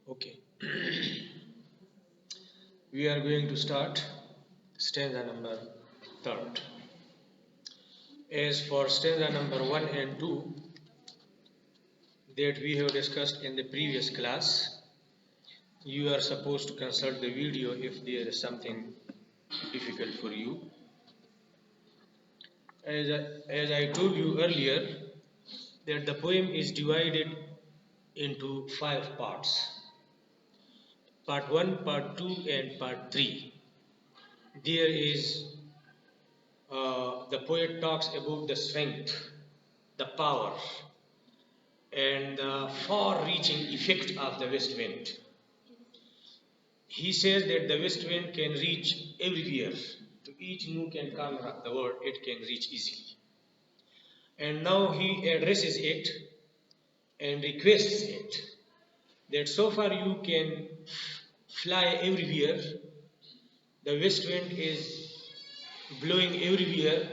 Okay, we are going to start stanza number third. As for stanza number 1 and 2 that we have discussed in the previous class, you are supposed to consult the video if there is something difficult for you. As I told you earlier, that the poem is divided into 5 parts. Part 1, Part 2 and Part 3. There is the poet talks about the strength, the power, and the far-reaching effect of the west wind. He says that the west wind can reach everywhere, to each nook and corner of the world, it can reach easily. And now he addresses it and requests it that so far you can fly everywhere, the west wind is blowing everywhere,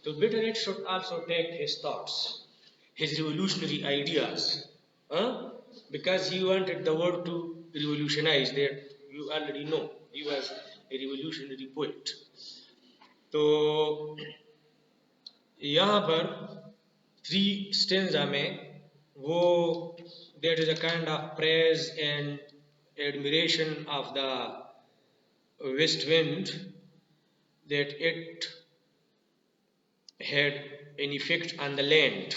so better it should also take his thoughts, his revolutionary ideas, because he wanted the world to revolutionize. That you already know, he was a revolutionary poet. तो यहाँ पर 3 stanza में वो there is a kind of praise and admiration of the west wind, that it had an effect on the land.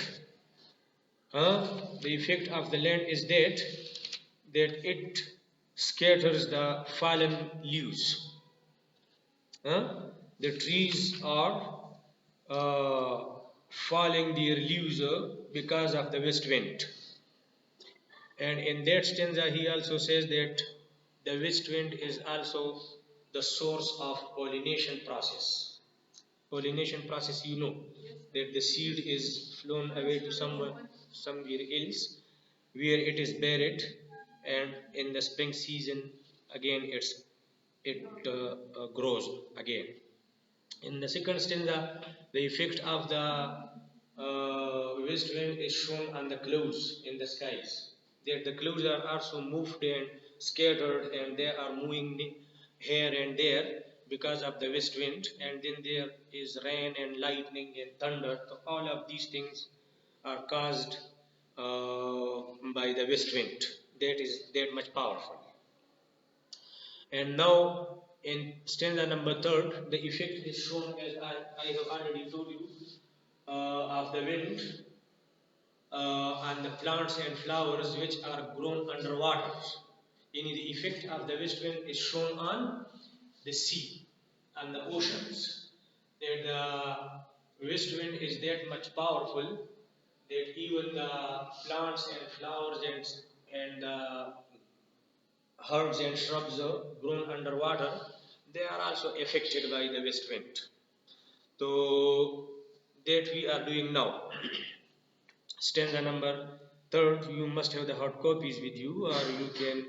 The effect of the land is that it scatters the fallen leaves. The trees are falling their leaves because of the west wind. And in that stanza he also says that the west wind is also the source of pollination process. Pollination process, you know, that the seed is flown away to somewhere else where it is buried, and in the spring season again it grows again. In the second stanza, the effect of the west wind is shown on the clouds in the skies. That the clouds are also moved and scattered, and they are moving here and there because of the west wind, and then there is rain and lightning and thunder. So all of these things are caused by the west wind. That is that much powerful. And now in stanza number 3, the effect is shown, as I have already told you, of the wind and the plants and flowers which are grown underwater. The effect of the west wind is shown on the sea and the oceans. That the west wind is that much powerful that even the plants and flowers and herbs and shrubs grown underwater, they are also affected by the west wind. So that we are doing now. Stanza number 3, you must have the hard copies with you, or you can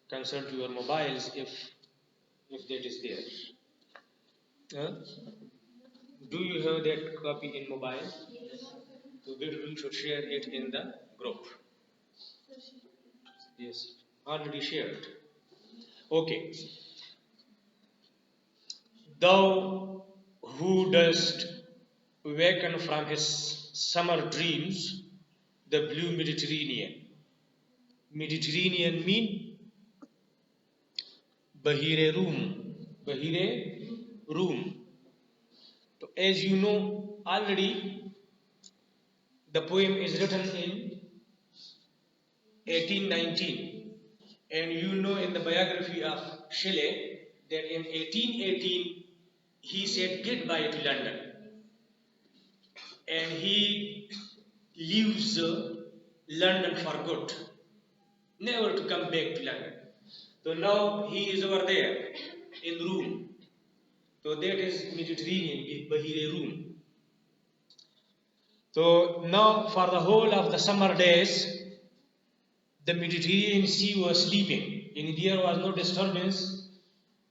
consult your mobiles if that is there. Do you have that copy in mobile? So we should share it in the group. Yes, already shared. Okay. Thou who dost waken from his summer dreams, the blue Mediterranean. Mediterranean mean Bahire room. Bahire room. So as you know already, the poem is written in 1819, and you know in the biography of Shelley that in 1818 he said goodbye to London, and he leaves London for good, never to come back to London. So now he is over there in room. So that is Mediterranean, Bahire room. So now for the whole of the summer days, the Mediterranean Sea was sleeping, and there was no disturbance,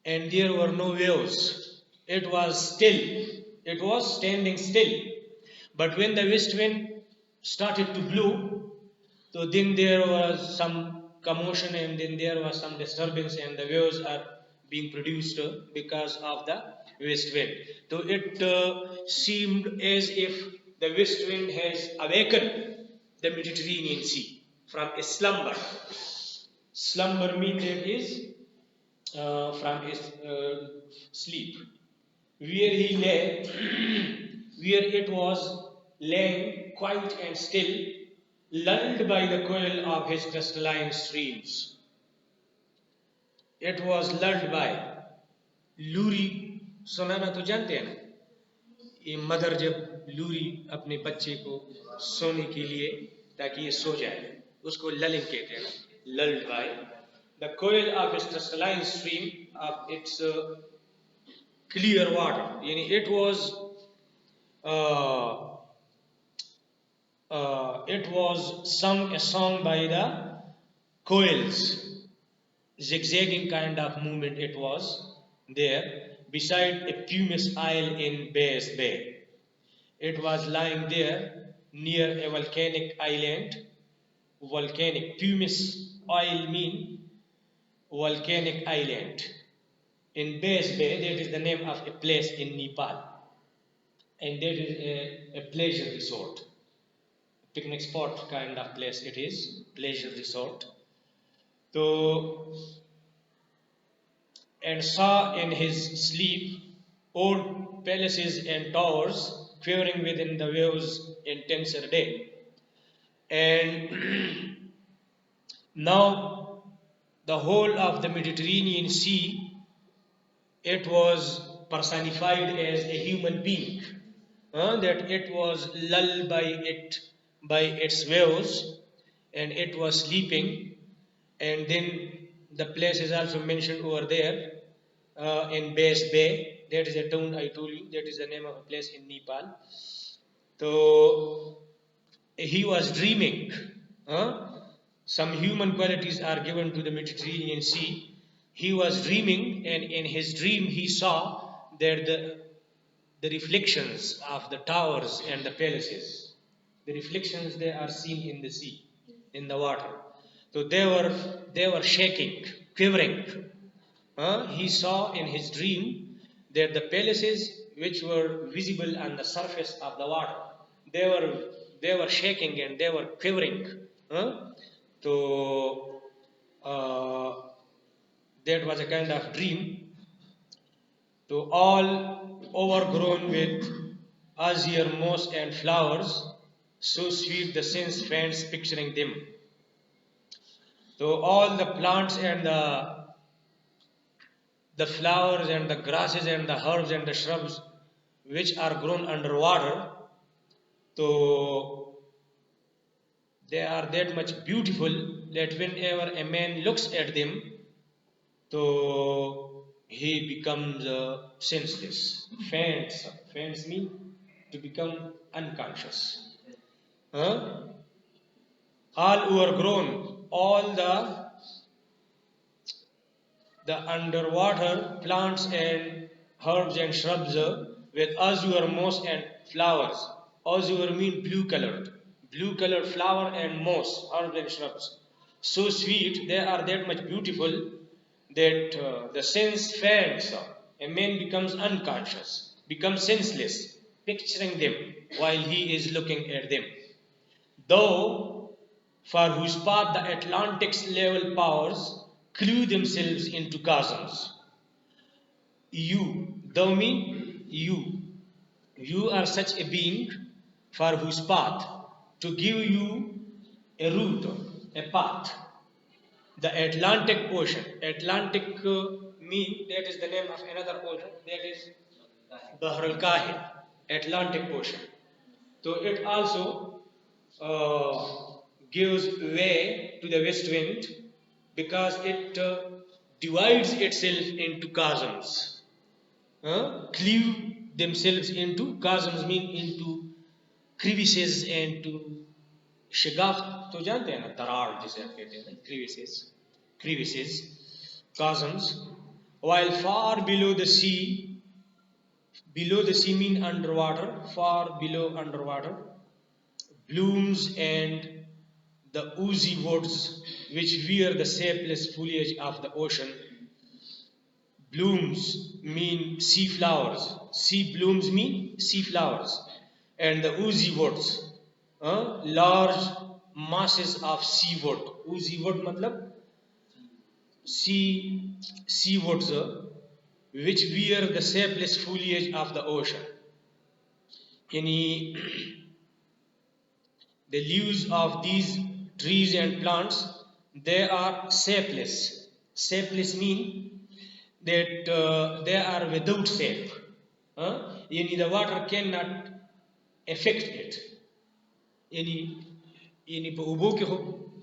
and there were no waves. It was still. It was standing still. But when the west wind started to blow, so then there was some commotion, and then there was some disturbance, and the waves are being produced because of the west wind. So it seemed as if the west wind has awakened the Mediterranean Sea from a slumber. Slumber means that is from his sleep, where he lay, where it was laying quiet and still, lulled by the coil of his crystalline streams. It was lulled by Lurie. सुनाना तो जानते हैं ना, ये mother जब Lurie अपने बच्चे को सोने के लिए ताकि ये सो जाए, उसको ललिंग कहते हैं ना, lulled by the coil of its crystalline stream of its clear water. Yani it was sung a song by the coils, zigzagging kind of movement it was there beside a pumice isle in Bass Bay. It was lying there near a volcanic island. Volcanic, pumice oil mean volcanic island. In Bass Bay, that is the name of a place in Nepal, and that is a pleasure resort, picnic spot kind of place. It is pleasure resort. So, and saw in his sleep old palaces and towers quivering within the waves' intenser day. And now the whole of the Mediterranean Sea, it was personified as a human being, that it was lulled by its waves, and it was sleeping. And then the place is also mentioned over there in Bass Bay. That is a town I told you. That is the name of a place in Nepal. So he was dreaming. Some human qualities are given to the Mediterranean Sea. He was dreaming, and in his dream he saw that the reflections of the towers and the palaces, the reflections they are seen in the sea, in the water. So they were shaking, quivering. He saw in his dream that the palaces which were visible on the surface of the water, they were shaking and they were quivering. So that was a kind of dream. So all overgrown with azure moss and flowers, so sweet the sense fans picturing them. So all the plants and the flowers and the grasses and the herbs and the shrubs which are grown underwater, so they are that much beautiful that whenever a man looks at them, so he becomes senseless. Faints mean to become unconscious. All overgrown, all the underwater plants and herbs and shrubs with azure moss and flowers. Azure mean blue colored flower and moss, herbs and shrubs. So sweet, they are that much beautiful that the sense fades. A man becomes unconscious, becomes senseless, picturing them while he is looking at them. Though for whose path the Atlantic's level powers clue themselves into chasms. Thou mean you. You are such a being for whose path to give you a route, a path. The Atlantic Ocean. Atlantic mean that is the name of another ocean. That is Bahr al-Kahil, Atlantic Ocean. So it also gives way to the west wind because it divides itself into chasms. Cleave themselves into chasms mean into crevices and to शिगाफ तो जानते हैं ना, दरार जिसे हम कहते हैं ना, crevices, chasms. While far below the sea mean underwater, far below underwater, blooms and the oozy woods which wear the shapeless foliage of the ocean. Blooms mean sea flowers. Sea blooms mean sea flowers. And the oozy woods, large masses of sea wood. Oozy wood matlab sea woods which wear the shapeless foliage of the ocean. Yani, the leaves of these trees and plants, they are shapeless. Shapeless mean that they are without shape. Yani the water cannot affect it. Yani po ubo ke ho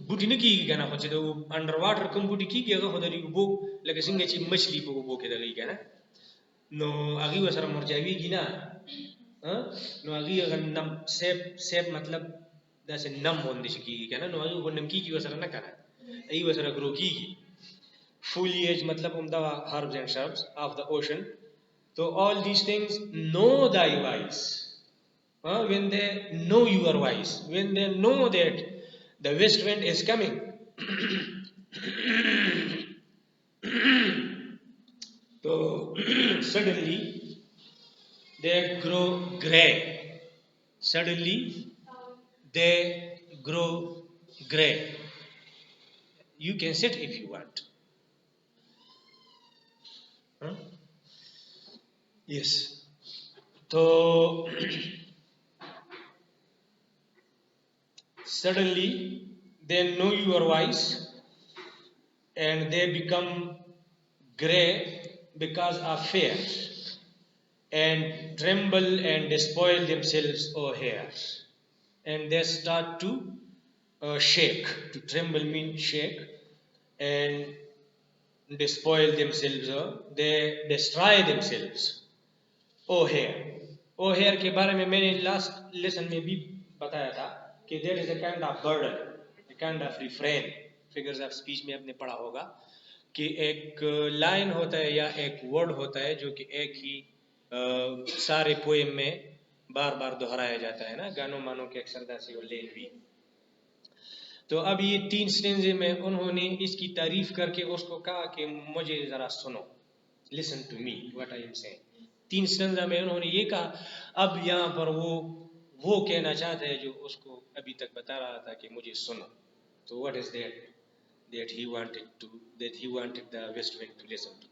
buti ne ki gana ho chedo underwater kum buti ki ga ho dari ubo laga singa chi machli po ubo ke dali gana no agi wasara morjawi gina no agi agan nam sep matlab da se nam hondi ki gana no agi honam ki wasara na kana ai wasara grow ki foliage matlab the herbs and shrubs of the ocean. So all these things know thy voice. When they know your voice, when they know that the west wind is coming, so suddenly they grow gray. Suddenly they grow gray. You can sit if you want. Huh? Yes. So suddenly they know your voice and they become gray because of fear and tremble and despoil themselves o'er. And they start to shake. To tremble means shake and despoil themselves. They destroy themselves. O'er के बारे में मैंने last lesson में भी बताया था कि there is a kind of burden, a kind of refrain. Figures of speech में आपने पढ़ा होगा कि एक लाइन होता है या एक वर्ड होता है जो कि एक ही सारे पोएम में बार बार दोहराया जाता है ना, गानों मानों के अक्षरदासी और लेन भी. तो अब ये 3 स्टेंजे में उन्होंने इसकी तारीफ करके उसको कहा कि मुझे जरा सुनो, listen to me what I am saying. 3 stanza में उन्होंने ये कहा. अब यहाँ पर वो कहना चाहते हैं जो उसको अभी तक बता रहा था कि मुझे सुनो. तो what is that he wanted the west wind to listen to.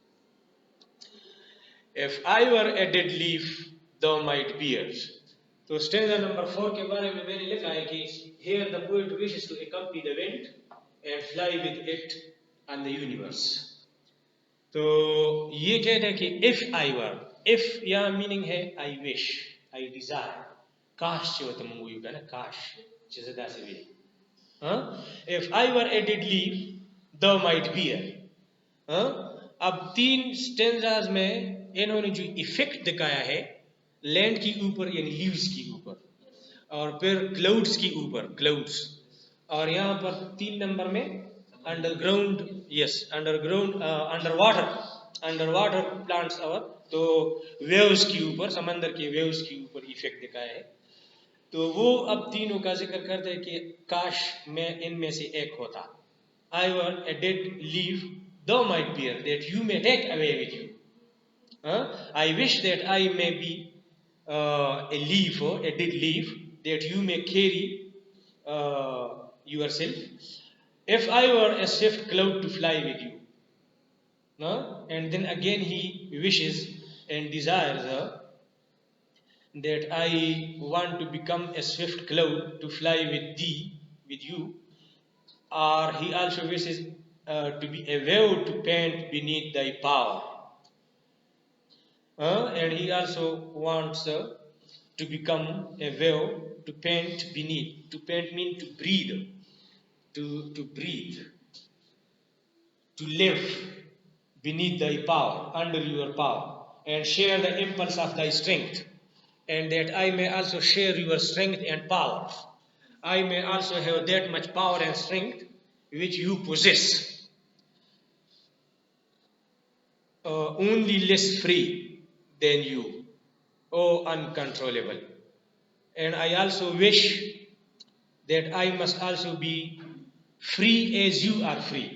If I were a dead leaf thou might bear. तो स्टेंजा नंबर 4 के बारे में मैंने लिखा है कि here the poet wishes to accompany the wind and fly with it and the universe. तो ये कहते हैं कि if I were, if यहाँ मीनिंग है I wish, I desire. काश चवत मंगू युगा ना, काश चिज़दा से भी. If I were a dead leaf thou might bear. अब 3 स्टेंजाज में इन्होंने जो इफेक्ट दिखाया है लैंड की ऊपर यानी लीव्स की ऊपर और फिर क्लाउड्स की ऊपर क्लाउड्स, और यहाँ पर 3 नंबर में underground, yes underground, under water plants और तो वेव्स की ऊपर, समंदर के वेव्स की ऊपर इफेक्ट दिखाया है. तो वो अब तीनों का जिक्र करते हैं कि काश मैं इनमें से एक होता. I were a dead leaf thou might bear, that you may take away with you. I wish that I may be a leaf or a dead leaf, that you may carry yourself. If I were a swift cloud to fly with you. And then again he wishes and desires that I want to become a swift cloud to fly with you. Or he also wishes to be a wave to paint beneath thy power. And he also wants to become a wave to paint beneath. To paint means to breathe. To breathe. To live beneath thy power, under your power, and share the impulse of thy strength. And that I may also share your strength and power. I may also have that much power and strength which you possess. Only less free than you, O uncontrollable. And I also wish that I must also be free as you are free.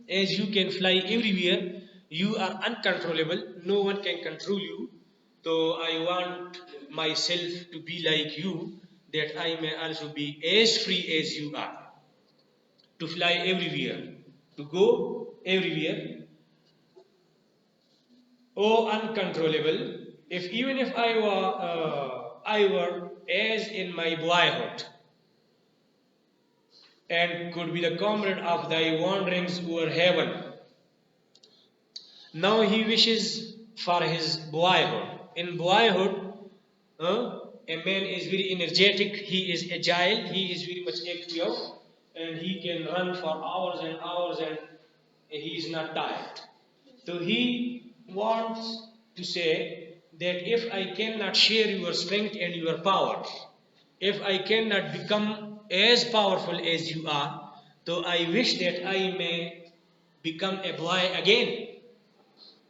As you can fly everywhere, you are uncontrollable, no one can control you. So I want myself to be like you, that I may also be as free as you are, to fly everywhere, to go everywhere. Oh, uncontrollable! If even if I were as in my boyhood, and could be the comrade of thy wanderings over heaven. Now he wishes for his boyhood. In boyhood, a man is very energetic, he is agile, he is very much active, and he can run for hours and hours and he is not tired. So he wants to say that if I cannot share your strength and your power, if I cannot become as powerful as you are, so I wish that I may become a boy again,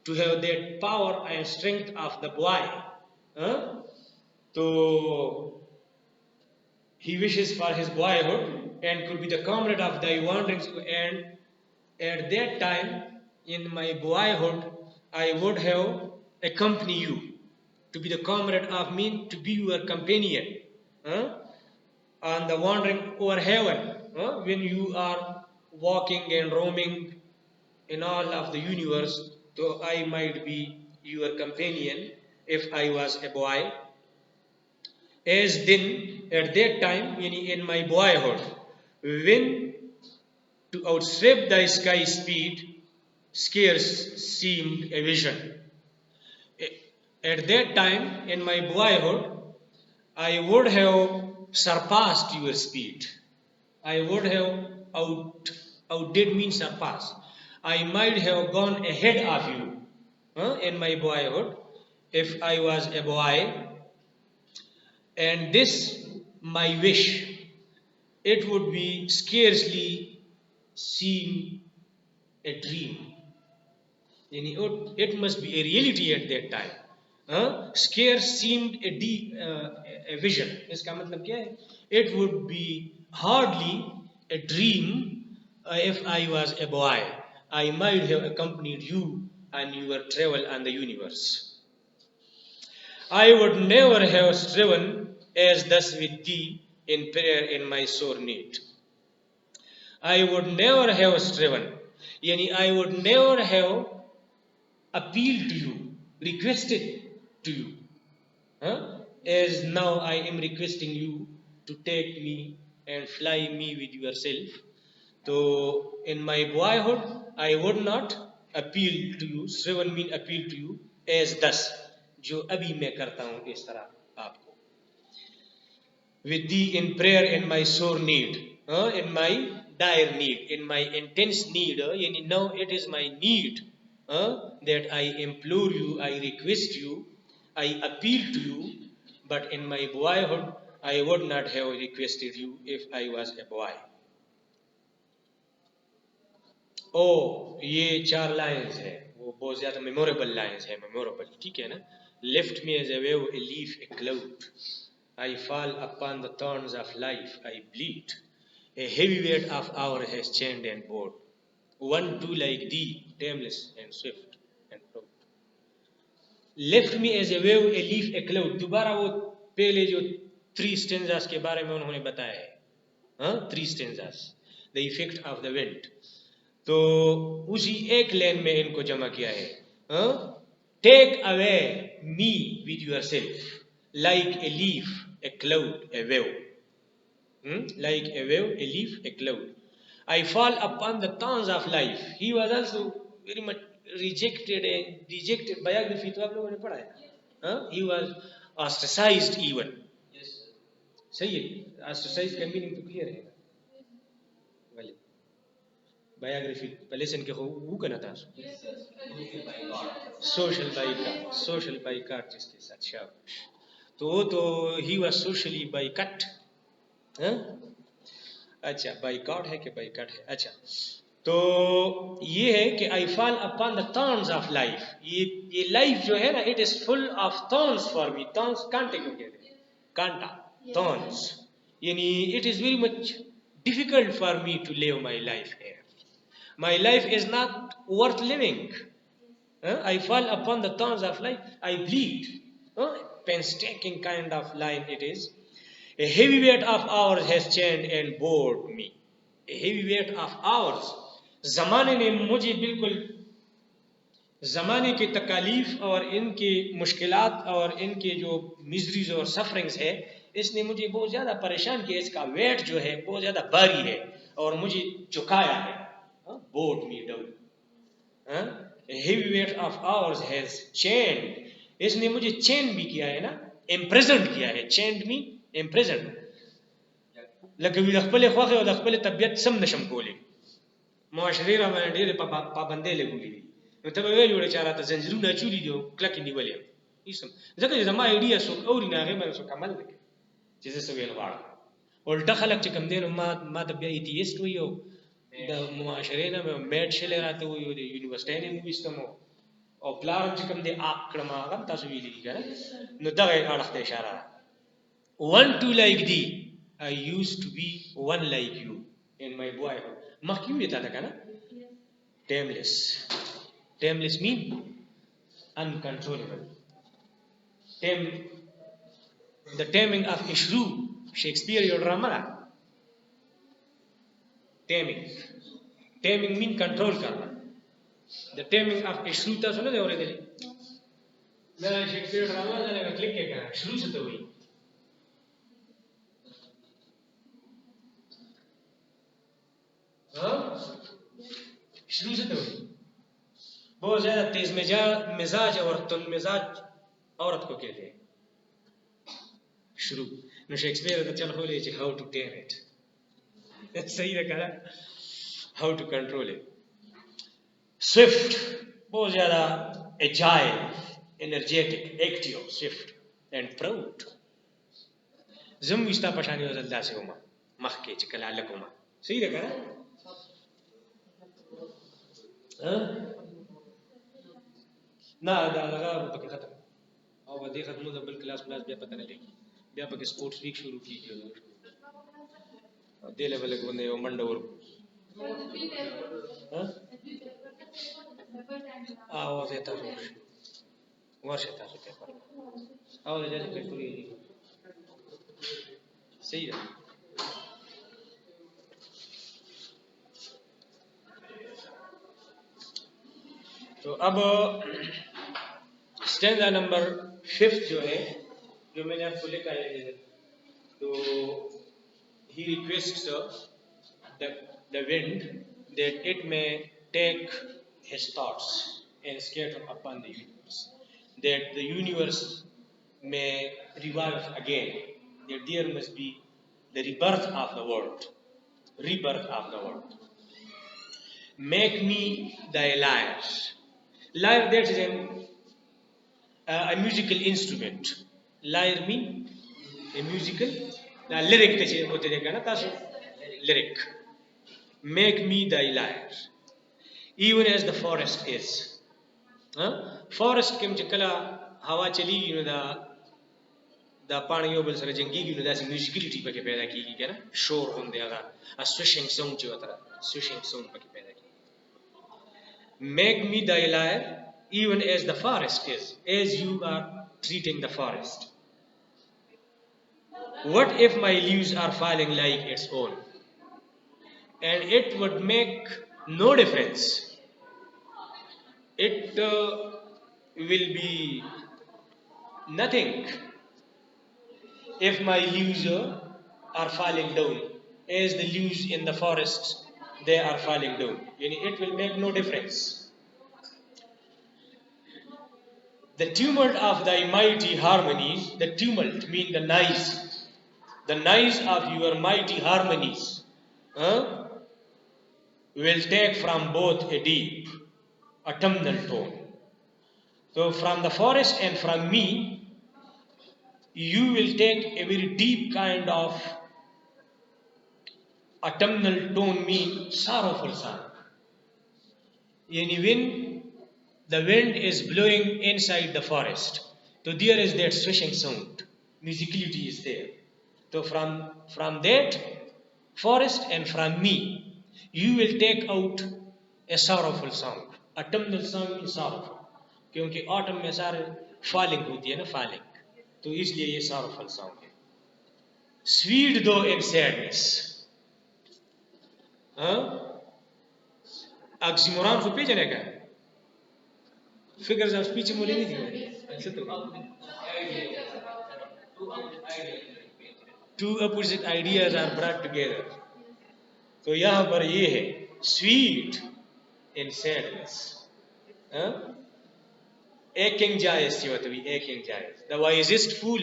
to have that power and strength of the boy. Huh? So he wishes for his boyhood and could be the comrade of thy wanderings. And at that time, in my boyhood, I would have accompanied you, to be the comrade of me, to be your companion, huh? On the wandering over heaven, huh? When you are walking and roaming in all of the universe, so I might be your companion if I was a boy. As then, at that time, in my boyhood, when to outstrip thy sky speed scarce seemed a vision. At that time, in my boyhood, I would have surpassed your speed. I would have outdid means surpassed. I might have gone ahead of you, in my boyhood, if I was a boy. And this, my wish, it would be scarcely seem a dream. It must be a reality at that time. Scarce seemed a vision. इसका मतलब क्या है? It would be hardly a dream if I was a boy. I might have accompanied you on your travel on the universe. I would never have striven as thus with thee in prayer in my sore need. I would never have striven. Yani I would never have appealed to you, requested to you. As now I am requesting you to take me and fly me with yourself. So in my boyhood, I would not appeal to you, striven mean appeal to you, as thus, जो अभी मैं करता हूँ इस तरह आपको. With thee in prayer in my sore need, in my dire need, in my intense need, now it is my need, that I implore you, I request you, I appeal to you, but in my boyhood, I would not have requested you if I was a boy. ये 4 lines है, वो बहुत ज्यादा memorable lines है, memorable, ठीक है ना? Lift me as a wave, a leaf, a cloud. I fall upon the thorns of life, I bleed. A heavy weight of hour has chained and bored. One too like thee, tameless and swift and proud. Left me as a wave, a leaf, a cloud. दोबारा वो पहले जो 3 stanzas के बारे में उन्होंने बताया है, 3 stanzas, the effect of the wind. तो उसी एक लाइन में इनको जमा किया है. Take away me with yourself, like a leaf, a cloud, a wave. Like a wave, a leaf, a cloud. I fall upon the thorns of life. He was also very much rejected biography. तो आप लोगों ने पढ़ा है? He was ostracized even. Yes. सही है. Ostracized का meaning तो clear है. वाले biography lesson के वो करना था. Social boycott जिसके साथ शाबाश. तो he was socially boycott. अच्छा, बाइकआउट है कि बाइकआउट है? अच्छा, तो ये है कि I fall upon the thorns of life. ये लाइफ जो है ना, it is full of thorns for me. Thorns कांटे को कहते हैं, कांटा, थॉर्न्स, यानी it is very much difficult for me to live my life here. My life is not worth living. I fall upon the thorns of life. I bleed. Painstaking kind of line it is. A heavy weight of hours has chained and bored me. A heavy weight of hours. ज़माने ने मुझे बिल्कुल ज़माने के तकालीफ और इनके मुश्किलात और इनके जो मिजरीज और सफरिंग्स है, इसने मुझे बहुत ज़्यादा परेशान किया. इसका वेट जो है बहुत ज़्यादा भारी है और मुझे झुकाया है. Board me down. Heavy weight of hours has chained. इसने मुझे चेन भी किया है ना, इम्प्रिजन्ड किया है. Chained me imprisoned. लکه وی د خپل خوخه او د خپل طبيعت سم نشم کولی. معاشري را باندې ډېر پابندۍ لګولې دي. نو ته به ویل وړي چې راته زنجیرونه چولي دي او کلکې نیولې هیڅ ځکه چې زما ایډیا څوک اوري نه هغې باندې څوک عمل نه کوي چې زه څه ویل غواړم. الټه خلک چې کوم دی نو ما ته بیا ایتیست وایي او د معاشرې نه مې میډ شلی راته وایي او د یونیورسټۍ نه مې ویستم او پلار هم چې کوم دی عاق کړم هغه هم تاسو ویلي دي که نه. نو دغه اړخ ته اشاره ده. One to like thee, I used to be one like you in my boyhood. مخکې ویې تا ته که نه. Tameless. Tameless mean uncontrollable. The taming of a shrew, Shakespeare your drama da. Taming mean control karna. The taming of a shrew ta suna de auredeli. Da Shakespeare drama da lega click ke kana shrew se to hui. शरू से तो बहुत ज्यादा तेज मिजाज और तुन मिजाज औरत को कहते हैं शुरू. नो शेक्सपियर तो चल खोले हाउ टू टेम इट. सही रखा ना, how to control it. Swift, बहुत ज्यादा agile, energetic, active, swift and proud. जम विस्ता पछानी हो जल्दा से होमा मख के चकला लकोमा. सही रखा ना. نه دا هغه پکې ختم او به دې ختمو د بل کلاس بیا پته نه لګي. بیا پکې سپورټس ویک شروع کیږي دې لیول کې باندې یو منډه ورکړو. او زه تاسو ورشه تاسو ته او د دې په پوری دي. صحیح ده. तो अब स्टैंजा नंबर 5 जो है, जो मैंने आपको लिखा है, तो he requests the wind that it may take his thoughts and scatter upon the universe, that the universe may revive again, that there must be the rebirth of the world. Make me thy lyre. Lyre, that is a musical instrument. Lyre mean a musical lyric te hote dekha na tasu lyric. Make me thy lyre, even as the forest is. Forest kem che kala hawa chaligi no da pani yo bel sare jangigi no da musicality pake paida kigi kana shor hunde aga a swishing sound che wata swishing sound pake paida. Make me thy lyre, even as the forest is, as you are treating the forest. What if my leaves are falling like its own, and it would make no difference? It will be nothing if my leaves are falling down, as the leaves in the forest they are falling down. It will make no difference. The tumult of thy mighty harmonies, the tumult mean the noise of your mighty harmonies will take from both a deep, autumnal tone. So from the forest and from me, you will take a very deep kind of autumnal tone, mean sorrowful sound. When the wind is blowing inside the forest, so there is that swishing sound, musicality is there. So from that forest, and from me you will take out a sorrowful song. Autumnal song is sorrowful, क्योंकि autumn में सारे falling होती है ना, falling, तो इसलिए ये sorrowful song है. Sweet though in sadness. हाँ, oxymoron को पेज रहेगा. Figures of speech मोले नहीं दिया. ऐसे तो two opposite ideas are brought together. तो यहाँ पर ये है sweet in sadness. Aching giants you to be aching giants. The wisest fool.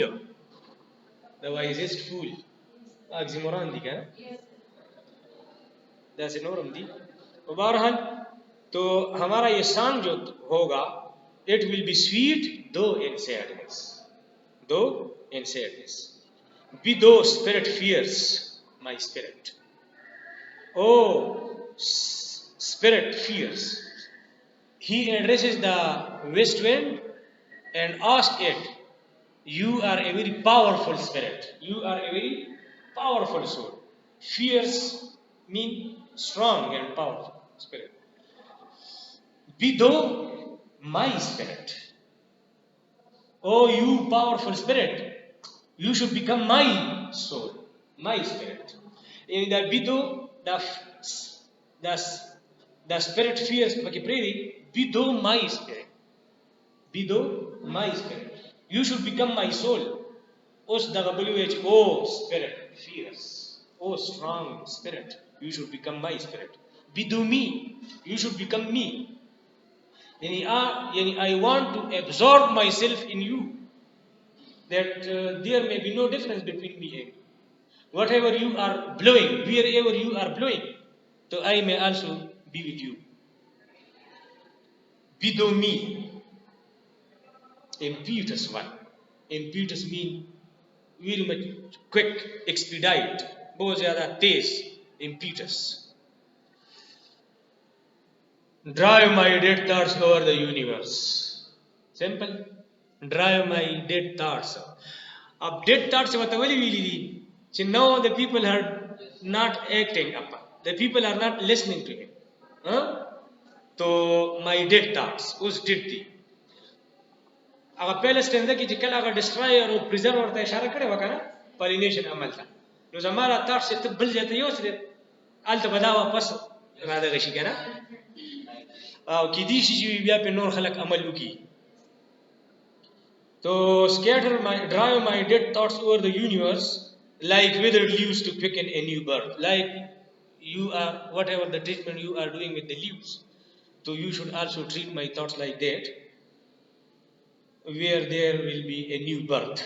The wisest fool. Oxymoron दी क्या? जैसे नोरम दी. तो बहरहाल तो हमारा ये song जो होगा, it will be sweet though in sadness. Though in sadness. Be though spirit fears my spirit. Oh, spirit fears. He addresses the west wind and asks it, you are a very powerful spirit. You are a very powerful soul. Fierce mean strong and powerful spirit. Be though my spirit. Oh, you powerful spirit. You should become my soul, my spirit. In the be though the spirit fears be though my spirit. Be though my spirit. You should become my soul. Os WH, oh spirit, fierce. Oh strong spirit. You should become my spirit. Be though me. You should become me. I want to absorb myself in you. That there may be no difference between me and you. Whatever you are blowing, wherever you are blowing, so I may also be with you. Be though me. Impetus one. Impetus mean very much quick, expedite. बहुत ज़्यादा तेज. Impetus. Drive my dead thoughts over the universe. Simple. Drive my dead thoughts. अब dead thoughts बतावली now the people are not acting up. The people are not listening to him. तो my dead thoughts उस dead थी. अगर पहले स्टैंडर की जिकल अगर destroyer और preserver होता है इशारा करे वकाना pollination अमल था. नो हमारा thought से तो बल जाते ही उसने आल तो बदा वापस राधा गशी क्या ना. किदी चीज़ भी पे नोर खलक अमल उकी. तो drive my dead thoughts over the universe. Like withered leaves to quicken a new birth. Like you are, whatever the treatment you are doing with the leaves, so you should also treat my thoughts like that, where there will be a new birth.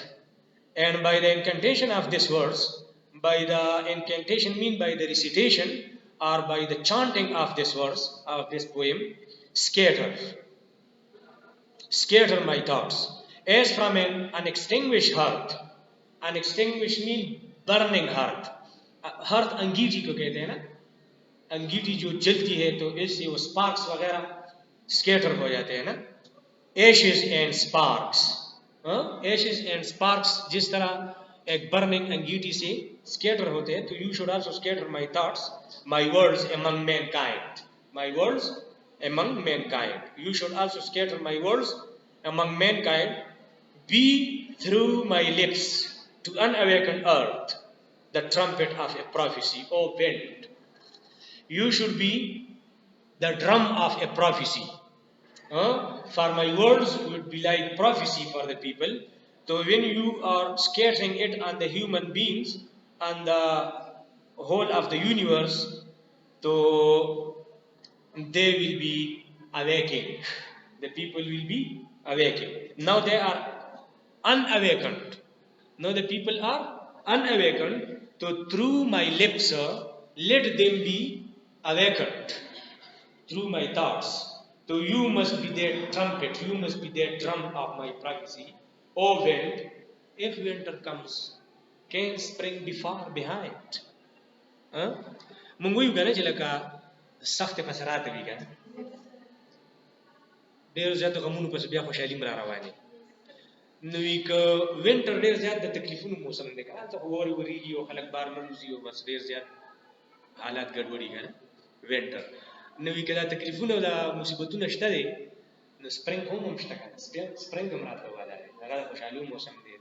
And by the incantation of this verse, by the incantation mean by the recitation or by the chanting of this verse, of this poem, scatter my thoughts, as from an unextinguished hearth. Unextinguished mean burning hearth. Hearth अंगीठी को कहते हैं ना. अंगीठी जो जलती है तो इससे वो sparks वगैरह scatter हो जाते हैं ना. Ashes and sparks. Ashes and sparks जिस तरह एक burning अंगीठी से scatter होते हैं, तो you should also scatter my thoughts, my words among mankind. My words among mankind. You should also scatter my words among mankind. Be through my lips to unawaken earth the trumpet of a prophecy, O wind. You should be the drum of a prophecy. For my words would be like prophecy for the people. So when you are scattering it on the human beings, on the whole of the universe, so they will be awakening. The people will be awakening. Now they are unawakened. Now the people are unawakened. So through my lips, let them be awakened. Through my thoughts. So you must be their trumpet. You must be their drum of my prophecy. O wind, if winter comes, can spring be far behind? Mungui gana jilaka sakhte fasarat bhi gana. Deer zyada gamunu pas biya khoshalim ra rawani. نوی که وینټر ډیر زیات د تکلیفونو موسم دی کنه ته وری وریږي او خلک بار نه وځي او بس ډیر زیات حالات ګډوډي کنه وینټر نوې کله تکلیفونه ولا مصیبتونه شته دي نو سپرینګ هم شته کنه سپرینګ هم راته والا دی هغه د خوشحالي موسم دی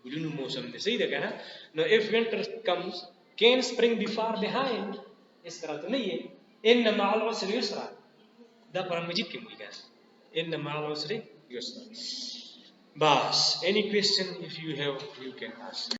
ګلونو موسم دی صحیح ده کنه نو if winter comes can spring be far behind اس طرح ته نه یې ان مع العسر يسرا دا قرآن مجید کې موږ کنه ان مع العسر يسرا بس any question if you have you can ask